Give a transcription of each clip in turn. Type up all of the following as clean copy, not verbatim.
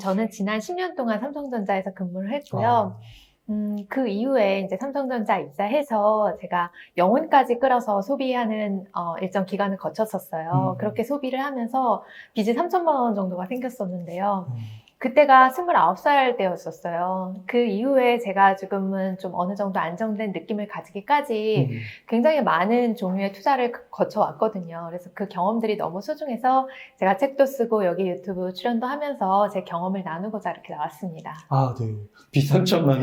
저는 지난 10년 동안 삼성전자에서 근무를 아, 했고요. 그 이후에 이제 삼성전자 입사해서 제가 영혼까지 끌어서 소비하는 일정 기간을 거쳤었어요. 그렇게 소비를 하면서 빚이 3천만 원 정도가 생겼었는데요. 음, 그때가 29살 때였었어요. 그 이후에 제가 지금은 좀 어느 정도 안정된 느낌을 가지기까지 음. 굉장히 많은 종류의 투자를 거쳐왔거든요. 그래서 그 경험들이 너무 소중해서 제가 책도 쓰고 여기 유튜브 출연도 하면서 제 경험을 나누고자 이렇게 나왔습니다. 아, 네. 비상천만.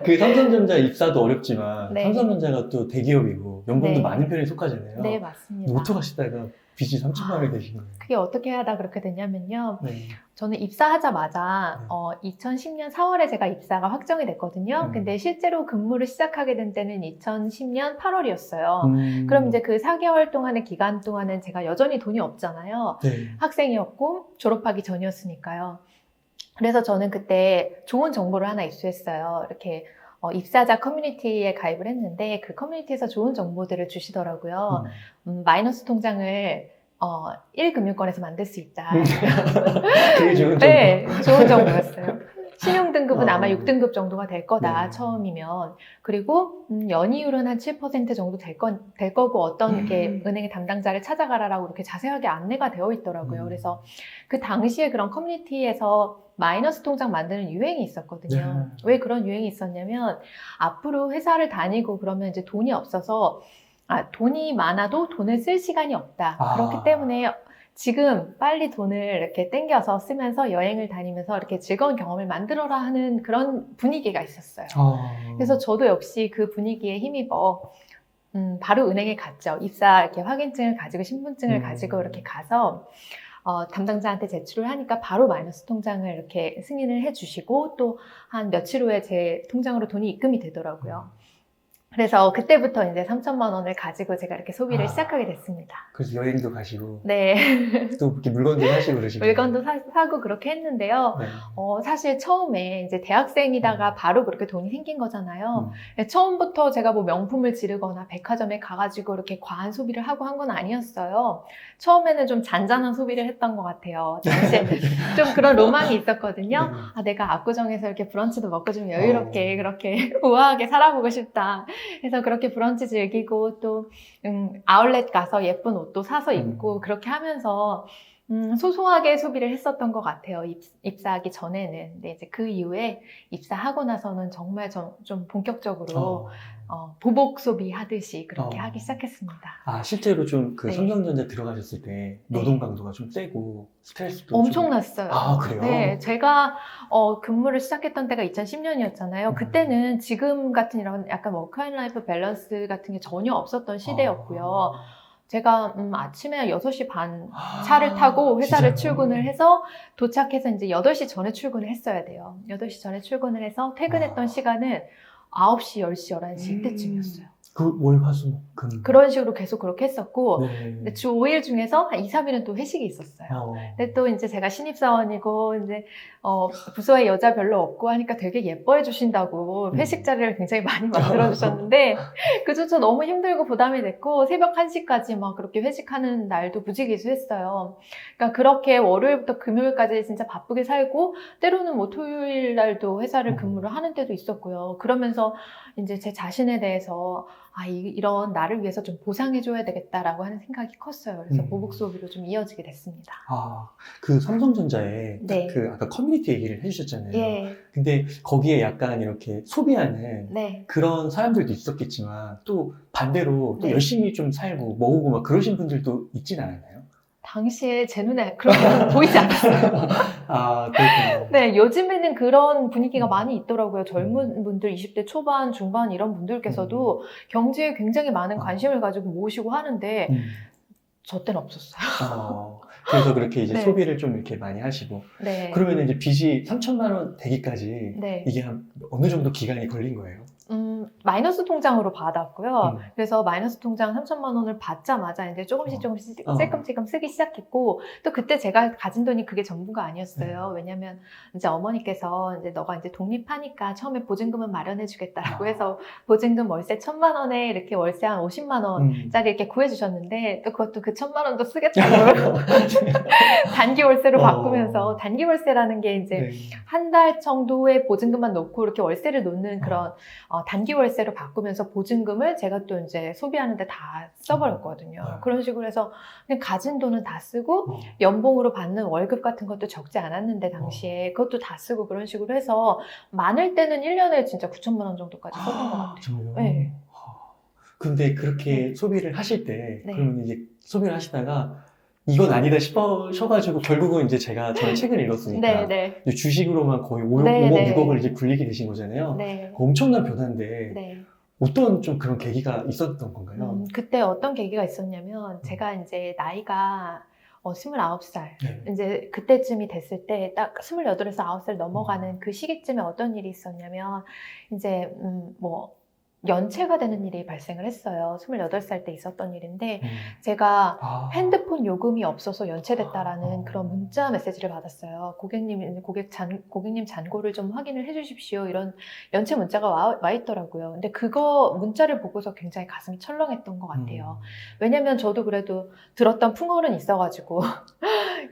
그 삼성전자 입사도 어렵지만 네, 삼성전자가 또 대기업이고 연봉도 많은 네, 편에 네, 속하잖아요. 근데 맞습니다. 어떡하시다가 빚이 3천만 원이 되신 거예요? 그게 어떻게 하다 그렇게 됐냐면요. 네. 저는 입사하자마자 네. 2010년 4월에 제가 입사가 확정이 됐거든요. 음. 근데 실제로 근무를 시작하게 된 때는 2010년 8월이었어요. 그럼 이제 음. 그 4개월 동안의 기간 동안은 제가 여전히 돈이 없잖아요. 네. 학생이었고 졸업하기 전이었으니까요. 그래서 저는 그때 좋은 정보를 하나 입수했어요. 이렇게 입사자 커뮤니티에 가입을 했는데 그 커뮤니티에서 좋은 정보들을 주시더라고요. 마이너스 통장을 1금융권에서 만들 수 있다. 그게 좋은 정보. 네, 좋은 정보였어요. 신용등급은 아마 6등급 정도가 될 거다, 네. 처음이면. 그리고, 연이율은 한 7% 정도 될 거고, 어떤 이렇게 은행의 담당자를 찾아가라라고 이렇게 자세하게 안내가 되어 있더라고요. 그래서 그 당시에 그런 커뮤니티에서 마이너스 통장 만드는 유행이 있었거든요. 네. 왜 그런 유행이 있었냐면, 앞으로 회사를 다니고 그러면 이제 돈이 없어서, 돈이 많아도 돈을 쓸 시간이 없다. 그렇기 아. 때문에 지금 빨리 돈을 이렇게 땡겨서 쓰면서 여행을 다니면서 이렇게 즐거운 경험을 만들어라 하는 그런 분위기가 있었어요. 그래서 저도 역시 그 분위기에 힘입어 바로 은행에 갔죠. 입사 이렇게 확인증을 가지고 신분증을 가지고 이렇게 가서 담당자한테 제출을 하니까 바로 마이너스 통장을 이렇게 승인을 해주시고 또 한 며칠 후에 제 통장으로 돈이 입금이 되더라고요. 그래서 그때부터 이제 3천만 원을 가지고 제가 이렇게 소비를 시작하게 됐습니다. 그래서 여행도 가시고 네. 또 이렇게 물건도 사시고 그러시고. 물건도 사고 그렇게 했는데요. 네. 사실 처음에 이제 대학생이다가 바로 그렇게 돈이 생긴 거잖아요. 처음부터 제가 뭐 명품을 지르거나 백화점에 가가지고 이렇게 과한 소비를 하고 한 건 아니었어요. 처음에는 좀 잔잔한 소비를 했던 것 같아요. 당시에 좀 그런 로망이 있었거든요. 내가 압구정에서 이렇게 브런치도 먹고 좀 여유롭게 그렇게 우아하게 살아보고 싶다. 그래서 그렇게 브런치 즐기고 또 아울렛 가서 예쁜 옷도 사서 입고 그렇게 하면서 소소하게 소비를 했었던 것 같아요. 입사하기 전에는. 근데 이제 그 이후에 입사하고 나서는 정말 좀 본격적으로 보복 소비 하듯이 그렇게 하기 시작했습니다. 아, 실제로 좀 그 네. 삼성전자 들어가셨을 때 노동 강도가 좀 세고 스트레스도 엄청났어요. 아, 그래요? 네, 제가 근무를 시작했던 때가 2010년이었잖아요. 그때는 지금 같은 이런 약간 워크앤라이프 밸런스 같은 게 전혀 없었던 시대였고요. 제가 아침에 6시 반 차를 타고 회사를 진짜요? 출근을 해서 도착해서 이제 8시 전에 출근을 했어야 돼요. 8시 전에 출근을 해서 퇴근했던 시간은 9시, 10시, 11시 이때쯤이었어요. 그 월, 화, 수, 목, 금. 그런 식으로 계속 그렇게 했었고 네. 근데 주 5일 중에서 한 2, 3일은 또 회식이 있었어요. 근데 또 이제 제가 신입사원이고 이제 부서에 여자 별로 없고 하니까 되게 예뻐해 주신다고 회식 자리를 굉장히 많이 만들어 주셨는데 그조차 너무 힘들고 부담이 됐고 새벽 1시까지 막 그렇게 회식하는 날도 무지기수했어요. 그러니까 그렇게 월요일부터 금요일까지 진짜 바쁘게 살고 때로는 뭐 토요일 날도 회사를 근무를 하는 때도 있었고요. 그러면서 이제 제 자신에 대해서 이런 나를 위해서 좀 보상해줘야 되겠다라고 하는 생각이 컸어요. 그래서 보복 소비로 좀 이어지게 됐습니다. 아, 그 삼성전자에 네. 그 아까 커뮤니티 얘기를 해주셨잖아요. 예. 근데 거기에 약간 이렇게 소비하는 네. 그런 사람들도 있었겠지만 또 반대로 또 네. 열심히 좀 살고 모으고 막 그러신 분들도 있진 않았나요? 당시에 제 눈에 그런 게 보이지 않았어요. 아, 그렇군요. 네, 요즘에는 그런 분위기가 많이 있더라고요. 젊은 분들, 20대 초반, 중반 이런 분들께서도 경제에 굉장히 많은 관심을 가지고 모으시고 하는데 저 때는 없었어요. 그래서 그렇게 이제 네. 소비를 좀 이렇게 많이 하시고. 네. 그러면 이제 빚이 3천만 원 되기까지 네. 이게 한 어느 정도 기간이 걸린 거예요? 마이너스 통장으로 받았고요. 음. 그래서 마이너스 통장 3천만 원을 받자마자 이제 조금씩 어. 찔끔찔끔 쓰기 시작했고, 또 그때 제가 가진 돈이 그게 전부가 아니었어요. 왜냐면 이제 어머니께서 이제 너가 이제 독립하니까 처음에 보증금은 마련해주겠다라고 해서 보증금 월세 1,000만 원에 이렇게 월세 한 50만 원짜리 이렇게 구해주셨는데, 또 그것도 그 1,000만 원도 쓰겠다고 단기 월세로 바꾸면서, 단기 월세라는 게 이제 네. 한 달 정도의 보증금만 놓고 이렇게 월세를 놓는 그런 단기 월세로 바꾸면서 보증금을 제가 또 이제 소비하는데 다 써버렸거든요. 그런 식으로 해서 그냥 가진 돈은 다 쓰고 연봉으로 받는 월급 같은 것도 적지 않았는데 당시에 그것도 다 쓰고 그런 식으로 해서 많을 때는 1년에 진짜 9천만 원 정도까지 썼던 것 같아요. 정말요? 네. 근데 그렇게 네. 소비를 하실 때, 네. 그러면 이제 소비를 하시다가 이건 아니다 싶으셔가지고 결국은 이제 저는 책을 읽었으니까 네. 이제 주식으로만 거의 5억, 네, 5억 네. 6억을 이제 굴리게 되신 거잖아요. 네. 엄청난 변화인데 네. 어떤 좀 그런 계기가 있었던 건가요? 그때 어떤 계기가 있었냐면 제가 이제 나이가 29살. 네. 이제 그때쯤이 됐을 때 딱 28에서 9살 넘어가는 그 시기쯤에 어떤 일이 있었냐면 이제 뭐 연체가 되는 일이 발생을 했어요. 28살 때 있었던 일인데 제가 핸드폰 요금이 없어서 연체됐다라는 그런 문자 메시지를 받았어요. 고객님 잔고를 좀 확인을 해주십시오. 이런 연체 문자가 와 있더라고요. 근데 그거 문자를 보고서 굉장히 가슴이 철렁했던 것 같아요. 왜냐면 저도 그래도 들었던 풍월은 있어가지고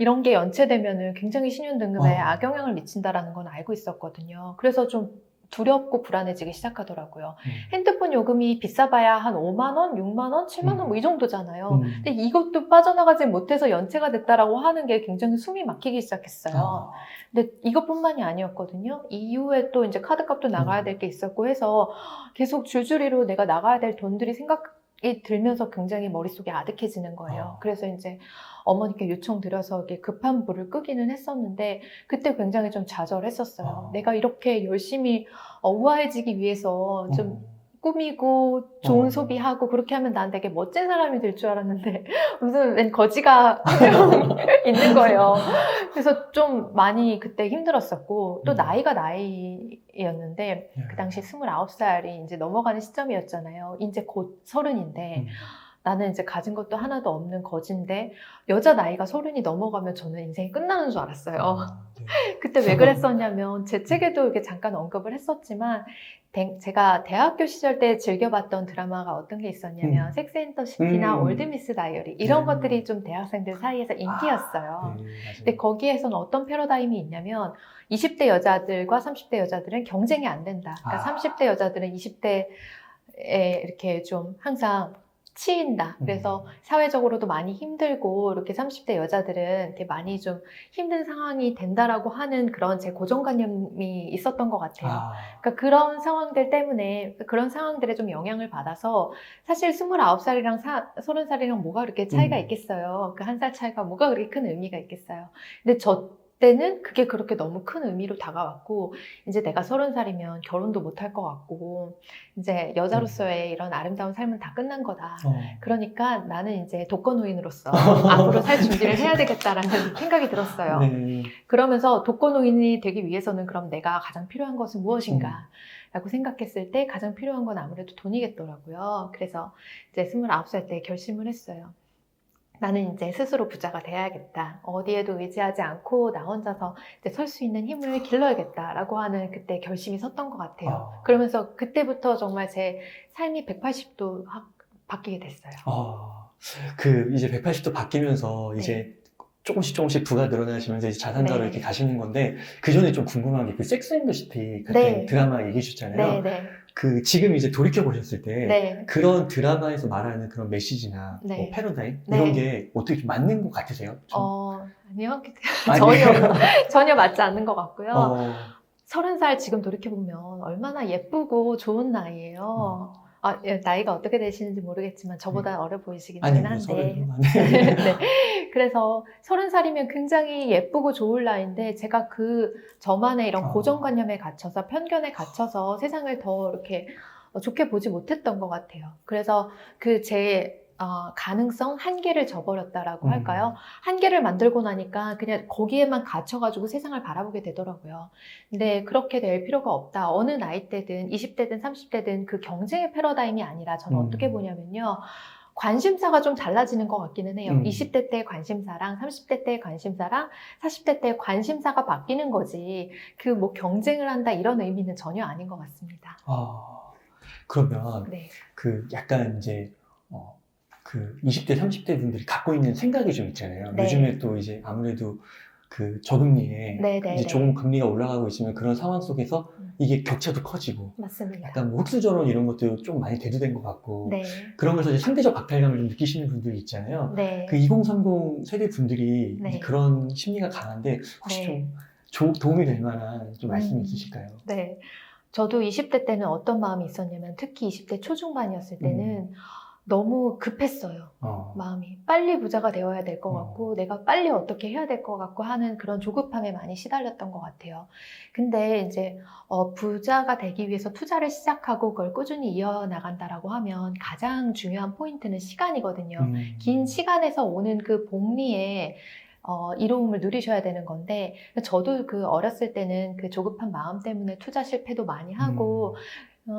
이런 게 연체되면은 굉장히 신용등급에 악영향을 미친다라는 건 알고 있었거든요. 그래서 좀 두렵고 불안해지기 시작하더라고요. 핸드폰 요금이 비싸봐야 한 5만 원, 6만 원, 7만 원 뭐 이 정도잖아요. 근데 이것도 빠져나가지 못해서 연체가 됐다라고 하는 게 굉장히 숨이 막히기 시작했어요. 근데 이것뿐만이 아니었거든요. 이후에 또 이제 카드값도 나가야 될 게 있었고 해서 계속 줄줄이로 내가 나가야 될 돈들이 생각이 들면서 굉장히 머릿속이 아득해지는 거예요. 그래서 이제 어머니께 요청드려서 이렇게 급한 불을 끄기는 했었는데 그때 굉장히 좀 좌절했었어요. 내가 이렇게 열심히 우아해지기 위해서 좀 꾸미고 좋은 소비하고 그렇게 하면 난 되게 멋진 사람이 될 줄 알았는데 무슨 웬 거지가 있는 거예요. 그래서 좀 많이 그때 힘들었었고 또 나이가 나이였는데 그 당시 29살이 이제 넘어가는 시점이었잖아요. 이제 곧 30인데 나는 이제 가진 것도 하나도 없는 거지인데 여자 나이가 30이 넘어가면 저는 인생이 끝나는 줄 알았어요. 그때 왜 그랬었냐면 제 책에도 이렇게 잠깐 언급을 했었지만 제가 대학교 시절 때 즐겨봤던 드라마가 어떤 게 있었냐면 섹스 앤 더 시티나 올드미스 다이어리 이런 것들이 좀 대학생들 사이에서 인기였어요. 근데 거기에서는 어떤 패러다임이 있냐면 20대 여자들과 30대 여자들은 경쟁이 안 된다. 그러니까 30대 여자들은 20대에 이렇게 좀 항상 치인다. 그래서 사회적으로도 많이 힘들고 이렇게 30대 여자들은 이렇게 많이 좀 힘든 상황이 된다라고 하는 그런 제 고정관념이 있었던 것 같아요. 그러니까 그런 상황들 때문에 그런 상황들에 좀 영향을 받아서 사실 29살이랑 30살이랑 뭐가 그렇게 차이가 있겠어요. 그 한 살 차이가 뭐가 그렇게 큰 의미가 있겠어요. 근데 저 때는 그게 그렇게 너무 큰 의미로 다가왔고 이제 내가 30살이면 결혼도 못할 것 같고 이제 여자로서의 이런 아름다운 삶은 다 끝난 거다. 그러니까 나는 이제 독거노인으로서 앞으로 살 준비를 해야 되겠다라는 생각이 들었어요. 그러면서 독거노인이 되기 위해서는 그럼 내가 가장 필요한 것은 무엇인가? 라고 생각했을 때 가장 필요한 건 아무래도 돈이겠더라고요. 그래서 이제 29살 때 결심을 했어요. 나는 이제 스스로 부자가 돼야겠다. 어디에도 의지하지 않고 나 혼자서 이제 설 수 있는 힘을 길러야겠다라고 하는 그때 결심이 섰던 것 같아요. 그러면서 그때부터 정말 제 삶이 180도 바뀌게 됐어요. 이제 180도 바뀌면서 이제 조금씩 부가 늘어나시면서 이제 자산가로 이렇게 가시는 건데 그 전에 좀 궁금한 게 그 섹스 앤 더 시티 같은 드라마 얘기해 주셨잖아요. 지금 이제 돌이켜 보셨을 때 그런 드라마에서 말하는 그런 메시지나 뭐 패러다임 이런 게 어떻게 좀 맞는 것 같으세요? 아니요. 전혀 맞지 않는 것 같고요. 30살 지금 돌이켜보면 얼마나 예쁘고 좋은 나이예요. 나이가 어떻게 되시는지 모르겠지만 저보다 어려 보이시긴 한데 그래서 30살이면 굉장히 예쁘고 좋을 나이인데 제가 저만의 이런 고정관념에 갇혀서 편견에 갇혀서 세상을 더 이렇게 좋게 보지 못했던 것 같아요. 그래서 제 가능성 한계를 저버렸다라고 음. 할까요? 한계를 만들고 나니까 그냥 거기에만 갇혀가지고 세상을 바라보게 되더라고요. 근데 그렇게 될 필요가 없다. 어느 나이 때든 20대든 30대든 그 경쟁의 패러다임이 아니라 저는 어떻게 보냐면요. 관심사가 좀 달라지는 것 같기는 해요. 20대 때의 관심사랑 30대 때의 관심사랑 40대 때의 관심사가 바뀌는 거지. 그 뭐 경쟁을 한다 이런 의미는 전혀 아닌 것 같습니다. 그러면 네. 그 약간 이제 그 20대, 30대 분들이 갖고 있는 생각이 좀 있잖아요. 네. 요즘에 또 이제 아무래도 그 저금리에 네. 이제 조금 금리가 올라가고 있으면 그런 상황 속에서 이게 격차도 커지고 맞습니다. 약간 뭐 흑수저론 이런 것도 좀 많이 대두된 것 같고 네. 그러면서 이제 상대적 박탈감을 좀 느끼시는 분들이 있잖아요. 네. 그 2030 세대 분들이 네. 이제 그런 심리가 강한데 혹시 네. 좀 도움이 될 만한 좀 말씀이 있으실까요? 네. 저도 20대 때는 어떤 마음이 있었냐면 특히 20대 초중반이었을 때는 너무 급했어요. 마음이. 빨리 부자가 되어야 될 것 같고 내가 빨리 어떻게 해야 될 것 같고 하는 그런 조급함에 많이 시달렸던 것 같아요. 근데 이제 부자가 되기 위해서 투자를 시작하고 그걸 꾸준히 이어나간다라고 하면 가장 중요한 포인트는 시간이거든요. 긴 시간에서 오는 그 복리에 이로움을 누리셔야 되는 건데 저도 그 어렸을 때는 그 조급한 마음 때문에 투자 실패도 많이 하고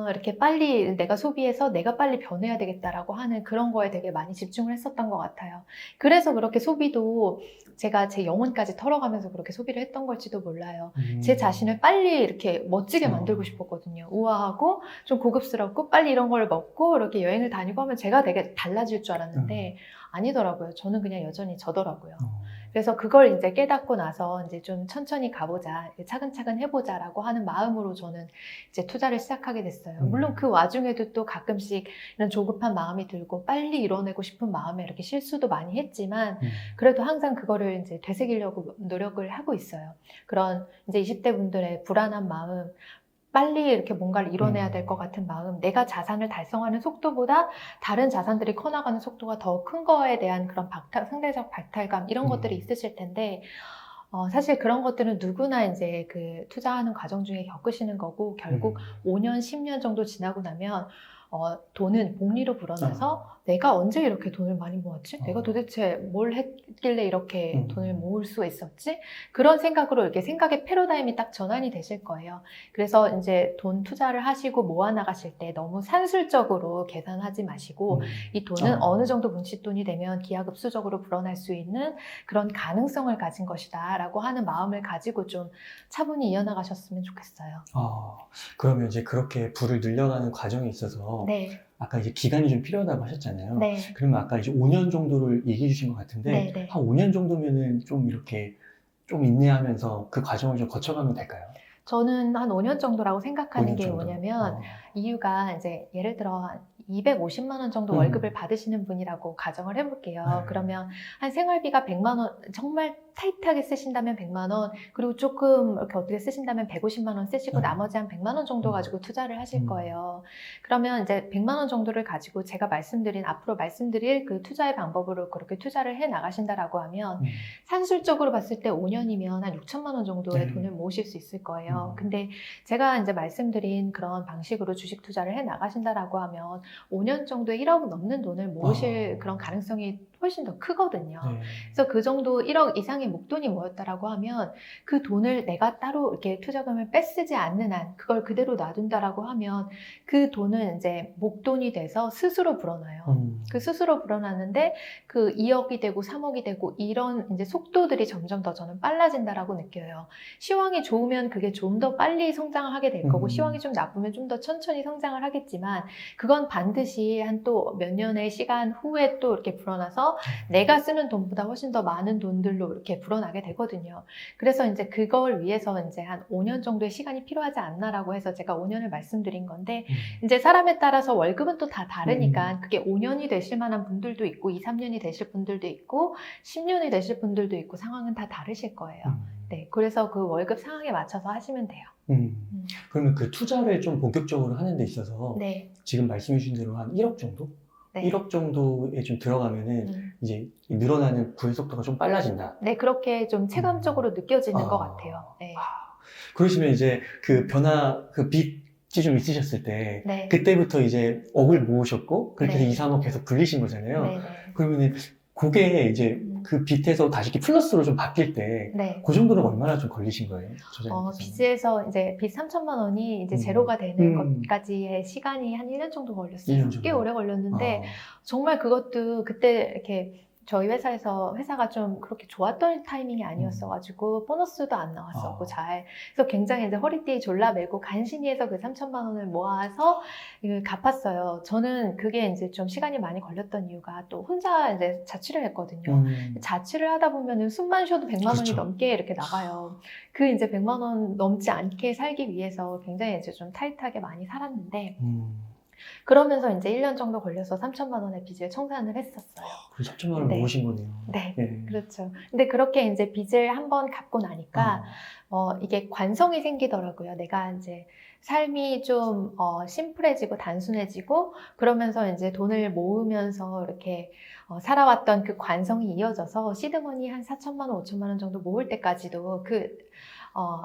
이렇게 빨리 내가 소비해서 내가 빨리 변해야 되겠다라고 하는 그런 거에 되게 많이 집중을 했었던 것 같아요. 그래서 그렇게 소비도 제가 제 영혼까지 털어가면서 그렇게 소비를 했던 걸지도 몰라요. 제 자신을 빨리 이렇게 멋지게 만들고 싶었거든요. 우아하고 좀 고급스럽고 빨리 이런 걸 먹고 이렇게 여행을 다니고 하면 제가 되게 달라질 줄 알았는데 아니더라고요. 저는 그냥 여전히 저더라고요. 그래서 그걸 이제 깨닫고 나서 이제 좀 천천히 가보자, 차근차근 해보자라고 하는 마음으로 저는 이제 투자를 시작하게 됐어요. 물론 그 와중에도 또 가끔씩 이런 조급한 마음이 들고 빨리 이뤄내고 싶은 마음에 이렇게 실수도 많이 했지만 그래도 항상 그거를 이제 되새기려고 노력을 하고 있어요. 그런 이제 20대 분들의 불안한 마음, 빨리 이렇게 뭔가를 이뤄내야 될 것 같은 마음, 내가 자산을 달성하는 속도보다 다른 자산들이 커나가는 속도가 더 큰 거에 대한 그런 상대적 박탈감 이런 것들이 있으실 텐데 사실 그런 것들은 누구나 이제 그 투자하는 과정 중에 겪으시는 거고 결국 5년, 10년 정도 지나고 나면 돈은 복리로 불어나서 내가 언제 이렇게 돈을 많이 모았지? 내가 도대체 뭘 했길래 이렇게 돈을 모을 수가 있었지? 그런 생각으로 이렇게 생각의 패러다임이 딱 전환이 되실 거예요. 그래서 이제 돈 투자를 하시고 모아 나가실 때 너무 산술적으로 계산하지 마시고 이 돈은 어느 정도 문칫돈이 되면 기하급수적으로 불어날 수 있는 그런 가능성을 가진 것이다 라고 하는 마음을 가지고 좀 차분히 이어나가셨으면 좋겠어요. 그러면 이제 그렇게 부를 늘려가는 과정에 있어서 네. 아까 이제 기간이 좀 필요하다고 하셨잖아요. 네. 그러면 아까 이제 5년 정도를 얘기해 주신 것 같은데 네. 한 5년 정도면은 좀 이렇게 좀 인내하면서 그 과정을 좀 거쳐가면 될까요? 저는 한 5년 정도라고 생각하는 5년 게 정도. 뭐냐면 이유가 이제 예를 들어 250만 원 정도 월급을 받으시는 분이라고 가정을 해볼게요. 그러면 한 생활비가 100만 원, 정말 타이트하게 쓰신다면 100만 원, 그리고 조금 이렇게 어떻게 쓰신다면 150만 원 쓰시고 나머지 한 100만 원 정도 가지고 투자를 하실 거예요. 그러면 이제 100만 원 정도를 가지고 제가 앞으로 말씀드릴 그 투자의 방법으로 그렇게 투자를 해 나가신다라고 하면 산술적으로 봤을 때 5년이면 한 6천만 원 정도의 돈을 모으실 수 있을 거예요. 근데 제가 이제 말씀드린 그런 방식으로 주식 투자를 해 나가신다라고 하면 5년 정도에 1억 넘는 돈을 모으실 그런 가능성이 훨씬 더 크거든요. 그래서 그 정도 1억 이상의 목돈이 모였다라고 하면 그 돈을 내가 따로 이렇게 투자금을 뺏쓰지 않는 한 그걸 그대로 놔둔다라고 하면 그 돈은 이제 목돈이 돼서 스스로 불어나요. 그 스스로 불어나는데 그 2억이 되고 3억이 되고 이런 이제 속도들이 점점 더 저는 빨라진다라고 느껴요. 시황이 좋으면 그게 좀 더 빨리 성장을 하게 될 거고 시황이 좀 나쁘면 좀 더 천천히 성장을 하겠지만 그건 반드시 한 또 몇 년의 시간 후에 또 이렇게 불어나서 내가 쓰는 돈보다 훨씬 더 많은 돈들로 이렇게 불어나게 되거든요. 그래서 이제 그걸 위해서 이제 한 5년 정도의 시간이 필요하지 않나라고 해서 제가 5년을 말씀드린 건데 이제 사람에 따라서 월급은 또 다 다르니까 그게 5년이 되실 만한 분들도 있고 2, 3년이 되실 분들도 있고 10년이 되실 분들도 있고 상황은 다 다르실 거예요. 네, 그래서 그 월급 상황에 맞춰서 하시면 돼요. 그러면 그 투자를 좀 본격적으로 하는 데 있어서 네. 지금 말씀해 주신 대로 한 1억 정도? 네. 1억 정도에 좀 들어가면은 이제 늘어나는 부의 속도가 좀 빨라진다. 네, 그렇게 좀 체감적으로 느껴지는 것 같아요. 네. 그러시면 이제 그 빚 빚이 좀 있으셨을 때 네. 그때부터 이제 억을 모으셨고 그렇게 해서 네. 2, 3억 계속 굴리신 거잖아요. 네. 네. 그러면은 그게 이제 그 빚에서 다시 이렇게 플러스로 좀 바뀔 때 네. 그 정도는 얼마나 좀 걸리신 거예요? 빚에서 이제 빚 3천만 원이 이제 제로가 되는 것까지의 시간이 한 1년 정도 걸렸어요. 1년 정도. 꽤 오래 걸렸는데 정말 그것도 그때 이렇게 저희 회사가 좀 그렇게 좋았던 타이밍이 아니었어가지고 보너스도 안 나왔었고 그래서 굉장히 이제 허리띠 졸라매고 간신히 해서 그 3천만 원을 모아서 이걸 갚았어요. 저는 그게 이제 좀 시간이 많이 걸렸던 이유가 또 혼자 이제 자취를 했거든요. 자취를 하다 보면은 숨만 쉬어도 100만 원이 그렇죠. 넘게 이렇게 나가요. 그 이제 100만 원 넘지 않게 살기 위해서 굉장히 이제 좀 타이트하게 많이 살았는데 그러면서 이제 1년 정도 걸려서 3천만 원의 빚을 청산을 했었어요. 그래서 3천만 원 모으신 거네요. 네, 그렇죠. 근데 그렇게 이제 빚을 한번 갚고 나니까 이게 관성이 생기더라고요. 내가 이제 삶이 좀 심플해지고 단순해지고 그러면서 이제 돈을 모으면서 이렇게 살아왔던 그 관성이 이어져서 시드머니 한 4천만 원, 5천만 원 정도 모을 때까지도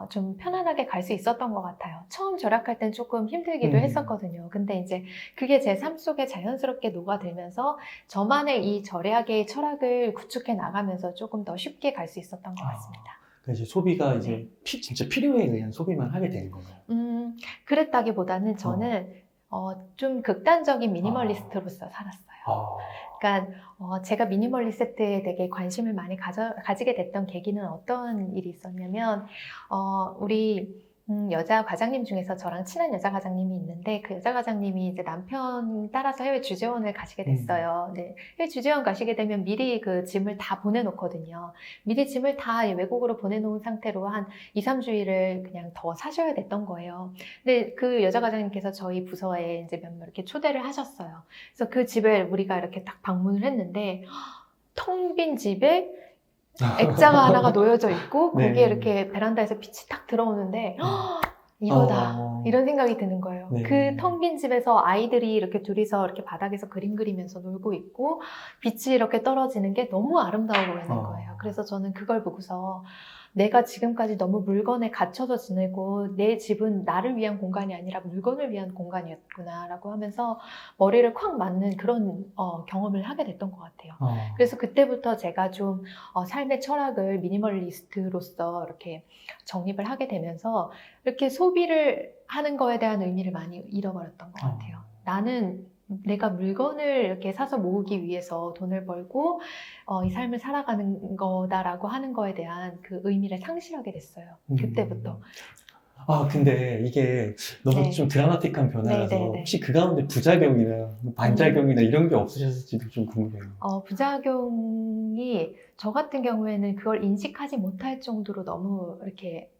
좀 편안하게 갈 수 있었던 것 같아요. 처음 절약할 땐 조금 힘들기도 했었거든요. 근데 이제 그게 제 삶 속에 자연스럽게 녹아들면서 저만의 이 절약의 철학을 구축해 나가면서 조금 더 쉽게 갈 수 있었던 것 같습니다. 그래서 소비가 이제 진짜 필요에 의한 소비만 하게 되는 건가요? 그랬다기보다는 저는 좀 극단적인 미니멀리스트로서 살았어요. 그러니까 제가 미니멀리스트에 되게 관심을 많이 가지게 됐던 계기는 어떤 일이 있었냐면 우리 여자 과장님 중에서 저랑 친한 여자 과장님이 있는데 그 여자 과장님이 이제 남편 따라서 해외 주재원을 가시게 됐어요. 네, 해외 주재원 가시게 되면 미리 그 짐을 다 보내놓거든요. 미리 짐을 다 외국으로 보내놓은 상태로 한 2, 3주일을 그냥 더 사셔야 됐던 거예요. 근데 그 여자 과장님께서 저희 부서에 이제 몇몇 이렇게 초대를 하셨어요. 그래서 그 집에 우리가 이렇게 딱 방문을 했는데 텅 빈 집에 액자가 하나가 놓여져 있고 거기에 이렇게 베란다에서 빛이 탁 들어오는데 이거다 이런 생각이 드는 거예요. 그 텅 빈 집에서 아이들이 이렇게 둘이서 이렇게 바닥에서 그림 그리면서 놀고 있고 빛이 이렇게 떨어지는 게 너무 아름다워 보이는 거예요. 그래서 저는 그걸 보고서 내가 지금까지 너무 물건에 갇혀서 지내고 내 집은 나를 위한 공간이 아니라 물건을 위한 공간이었구나 라고 하면서 머리를 콱 맞는 그런 경험을 하게 됐던 것 같아요. 그래서 그때부터 제가 좀 삶의 철학을 미니멀리스트로서 이렇게 정립을 하게 되면서 이렇게 소비를 하는 거에 대한 의미를 많이 잃어버렸던 것 같아요. 나는 내가 물건을 이렇게 사서 모으기 위해서 돈을 벌고 이 삶을 살아가는 거다라고 하는 거에 대한 그 의미를 상실하게 됐어요. 그때부터. 근데 이게 너무 좀 드라마틱한 변화라서 혹시 그 가운데 부작용이나 반작용이나 이런 게 없으셨을지도 좀 궁금해요. 부작용이 저 같은 경우에는 그걸 인식하지 못할 정도로 너무 이렇게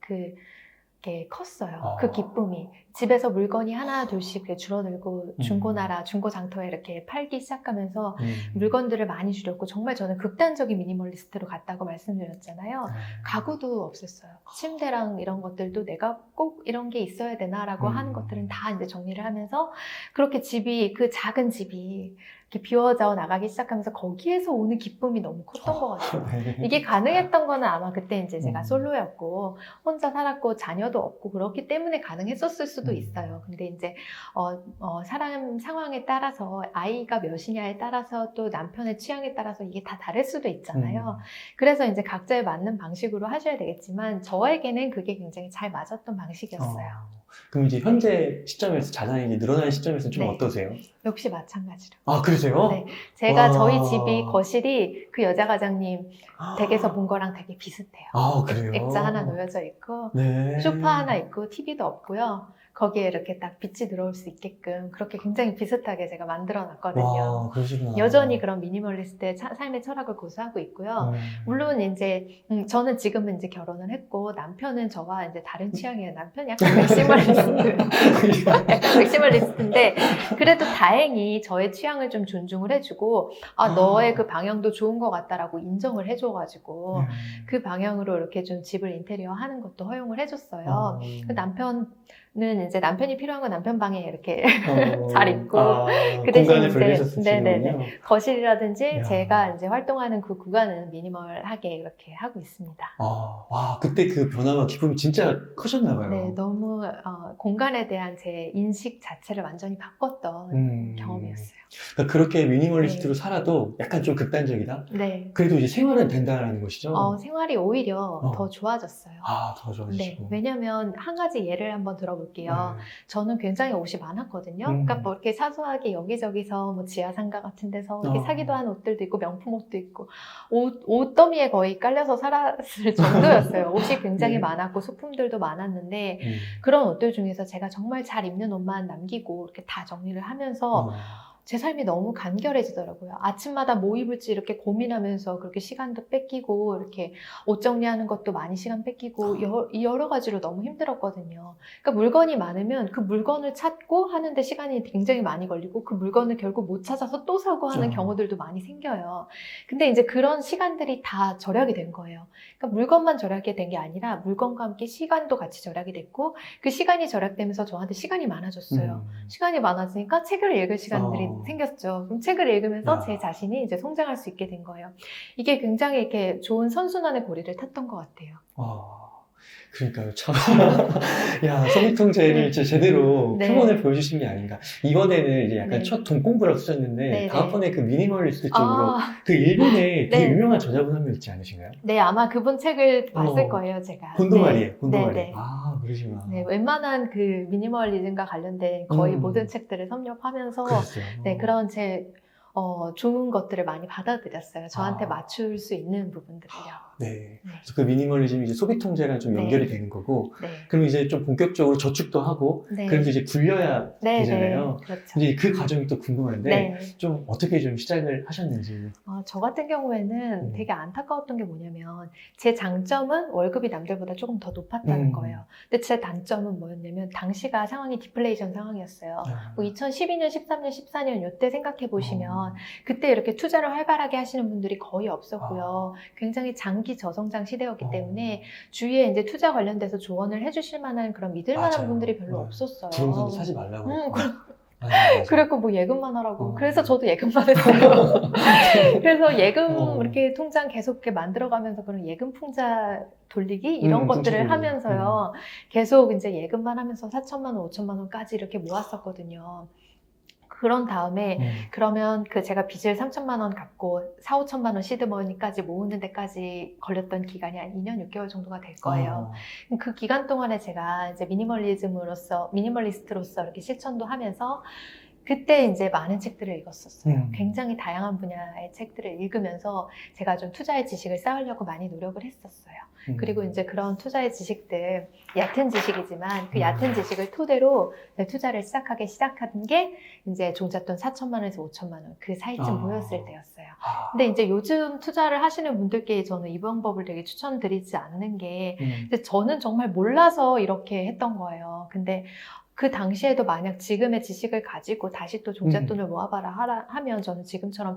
컸어요. 그 기쁨이. 집에서 물건이 하나 둘씩 줄어들고 중고나라, 중고장터에 이렇게 팔기 시작하면서 물건들을 많이 줄였고 정말 저는 극단적인 미니멀리스트로 갔다고 말씀드렸잖아요. 가구도 없었어요. 침대랑 이런 것들도 내가 꼭 이런 게 있어야 되나라고 하는 것들은 다 이제 정리를 하면서 그렇게 그 작은 집이 이렇게 비워져 나가기 시작하면서 거기에서 오는 기쁨이 너무 컸던 것 같아요. 이게 가능했던 거는 아마 그때 이제 제가 솔로였고 혼자 살았고 자녀도 없고 그렇기 때문에 가능했었을 수도 있어요. 근데 이제 사람 상황에 따라서 아이가 몇이냐에 따라서 또 남편의 취향에 따라서 이게 다 다를 수도 있잖아요. 그래서 이제 각자에 맞는 방식으로 하셔야 되겠지만 저에게는 그게 굉장히 잘 맞았던 방식이었어요. 그럼 이제 현재 시점에서 자산이 늘어나는 시점에서 좀 어떠세요? 역시 마찬가지로. 그러세요? 네. 제가 저희 집이 거실이 그 여자 과장님 댁에서 본 거랑 되게 비슷해요. 그래요? 액자 하나 놓여져 있고 소파 하나 있고 TV도 없고요. 거기에 이렇게 딱 빛이 들어올 수 있게끔 그렇게 굉장히 비슷하게 제가 만들어 놨거든요. 그러시구나. 여전히 그런 미니멀리스트의 삶의 철학을 고수하고 있고요. 물론 이제 저는 지금은 이제 결혼을 했고 남편은 저와 이제 다른 취향이에요. 남편이 약간 맥시멀리스트인데 그래도 다행히 저의 취향을 좀 존중을 해주고 너의 그 방향도 좋은 것 같다라고 인정을 해줘가지고 그 방향으로 이렇게 좀 집을 인테리어 하는 것도 허용을 해줬어요. 그 남편은 이제 남편이 필요한 건 남편 방에 이렇게 어, 잘 있고, 그 대신 공간을 이제, 분리해서 거실이라든지 야. 제가 이제 활동하는 그 구간은 미니멀하게 이렇게 하고 있습니다. 와, 그때 그 변화와 기쁨이 진짜 크셨나 봐요. 네, 너무 공간에 대한 제 인식 자체를 완전히 바꿨던 경험이었어요. 그러니까 그렇게 미니멀리스트로 네. 살아도 약간 좀 극단적이다? 네. 그래도 이제 생활은 된다는 것이죠? 생활이 오히려 더 좋아졌어요. 더 네, 좋아지시고. 왜냐면 한 가지 예를 한번 들어볼게요. 네. 저는 굉장히 옷이 많았거든요. 그러니까 뭐 이렇게 사소하게 여기저기서 뭐 지하상가 같은 데서 이렇게 사기도 한 옷들도 있고 명품 옷도 있고 옷더미에 거의 깔려서 살았을 정도였어요. 옷이 굉장히 네. 많았고 소품들도 많았는데 그런 옷들 중에서 제가 정말 잘 입는 옷만 남기고 이렇게 다 정리를 하면서 제 삶이 너무 간결해지더라고요. 아침마다 뭐 입을지 이렇게 고민하면서 그렇게 시간도 뺏기고 이렇게 옷 정리하는 것도 많이 시간 뺏기고 여러 가지로 너무 힘들었거든요. 그러니까 물건이 많으면 그 물건을 찾고 하는데 시간이 굉장히 많이 걸리고 그 물건을 결국 못 찾아서 또 사고 하는 경우들도 많이 생겨요. 근데 이제 그런 시간들이 다 절약이 된 거예요. 그러니까 물건만 절약이 된 게 아니라 물건과 함께 시간도 같이 절약이 됐고 그 시간이 절약되면서 저한테 시간이 많아졌어요. 시간이 많아지니까 책을 읽을 시간들이 생겼죠. 그럼 책을 읽으면서 제 자신이 이제 성장할 수 있게 된 거예요. 이게 굉장히 이렇게 좋은 선순환의 고리를 탔던 것 같아요. 그러니까요, 참. 야, 소비통제를 진짜 제대로 표본을 보여주신 게 아닌가. 이번에는 이제 약간 첫 돈 공부라고 쓰셨는데, 다음번에 그 미니멀리스트 쪽으로 그 일본에 되게 유명한 저자분 한 명 있지 않으신가요? 네, 아마 그분 책을 봤을 거예요, 제가. 곤도마리예요, 곤도마리. 네. 그러시구나. 네, 웬만한 그 미니멀리즘과 관련된 거의 모든 책들을 섭렵하면서 네, 그런 제 좋은 것들을 많이 받아들였어요. 저한테 맞출 수 있는 부분들을요. 네. 그래서 그 미니멀리즘이 이제 소비 통제랑 좀 연결이 되는 거고, 그럼 이제 좀 본격적으로 저축도 하고, 그래도 이제 굴려야 되잖아요. 그렇죠. 이제 그 과정이 또 궁금한데, 좀 어떻게 좀 시작을 하셨는지. 저 같은 경우에는 되게 안타까웠던 게 뭐냐면, 제 장점은 월급이 남들보다 조금 더 높았다는 거예요. 근데 제 단점은 뭐였냐면, 당시가 상황이 디플레이션 상황이었어요. 뭐 2012년, 13년, 14년 이때 생각해 보시면, 그때 이렇게 투자를 활발하게 하시는 분들이 거의 없었고요. 굉장히 장기 저성장 시대였기 때문에 주위에 이제 투자 관련돼서 조언을 해주실 만한 그런 믿을 만한 분들이 별로 없었어요. 부동산도 사지 말라고. 그랬고 뭐 예금만 하라고. 그래서 저도 예금만 했어요. 그래서 예금 이렇게 통장 계속 이렇게 만들어가면서 그런 예금 풍자 돌리기 이런 것들을 하면서요. 계속 이제 예금만 하면서 4천만 원, 5천만 원까지 이렇게 모았었거든요. 그런 다음에 그러면 그 제가 빚을 3천만 원 갚고 4, 5천만 원 시드머니까지 모으는 데까지 걸렸던 기간이 한 2년 6개월 정도가 될 거예요. 그 기간 동안에 제가 이제 미니멀리스트로서 이렇게 실천도 하면서 그때 이제 많은 책들을 읽었었어요. 굉장히 다양한 분야의 책들을 읽으면서 제가 좀 투자의 지식을 쌓으려고 많이 노력을 했었어요. 그리고 이제 그런 투자의 지식들, 얕은 지식이지만 그 얕은 지식을 토대로 투자를 시작한 게 이제 종잣돈 4천만 원에서 5천만 원 그 사이쯤 모였을 때였어요. 근데 이제 요즘 투자를 하시는 분들께 저는 이 방법을 되게 추천드리지 않는 게 저는 정말 몰라서 이렇게 했던 거예요. 근데 그 당시에도 만약 지금의 지식을 가지고 다시 또 종잣돈을 모아봐라 하면 저는 지금처럼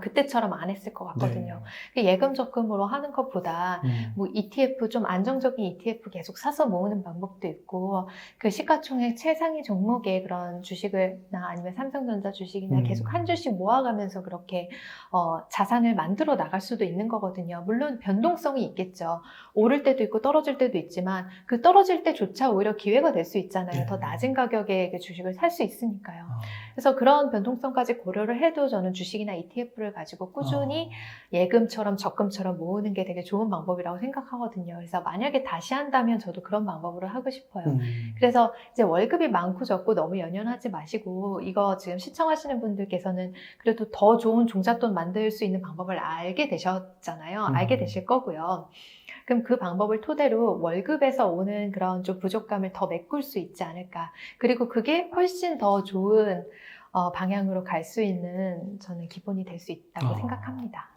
그때처럼 안 했을 것 같거든요. 예금 적금으로 하는 것보다 뭐 ETF 좀 안정적인 ETF 계속 사서 모으는 방법도 있고 그 시가총액 최상위 종목의 그런 주식을나 아니면 삼성전자 주식이나 계속 한 주씩 모아가면서 그렇게 자산을 만들어 나갈 수도 있는 거거든요. 물론 변동성이 있겠죠. 오를 때도 있고 떨어질 때도 있지만 그 떨어질 때조차 오히려 기회가 될 수 있잖아요. 더 낮은 가격에 그 주식을 살 수 있으니까요. 그래서 그런 변동성까지 고려를 해도 저는 주식이나 ETF를 가지고 꾸준히 예금처럼 적금처럼 모으는 게 되게 좋은 방법이라고 생각하거든요. 그래서 만약에 다시 한다면 저도 그런 방법으로 하고 싶어요. 그래서 이제 월급이 많고 적고 너무 연연하지 마시고 이거 지금 시청하시는 분들께서는 그래도 더 좋은 종잣돈 만들 수 있는 방법을 알게 되셨잖아요. 알게 되실 거고요. 그럼 그 방법을 토대로 월급에서 오는 그런 좀 부족감을 더 메꿀 수 있지 않을까. 그리고 그게 훨씬 더 좋은 방향으로 갈 수 있는 저는 기본이 될 수 있다고 생각합니다.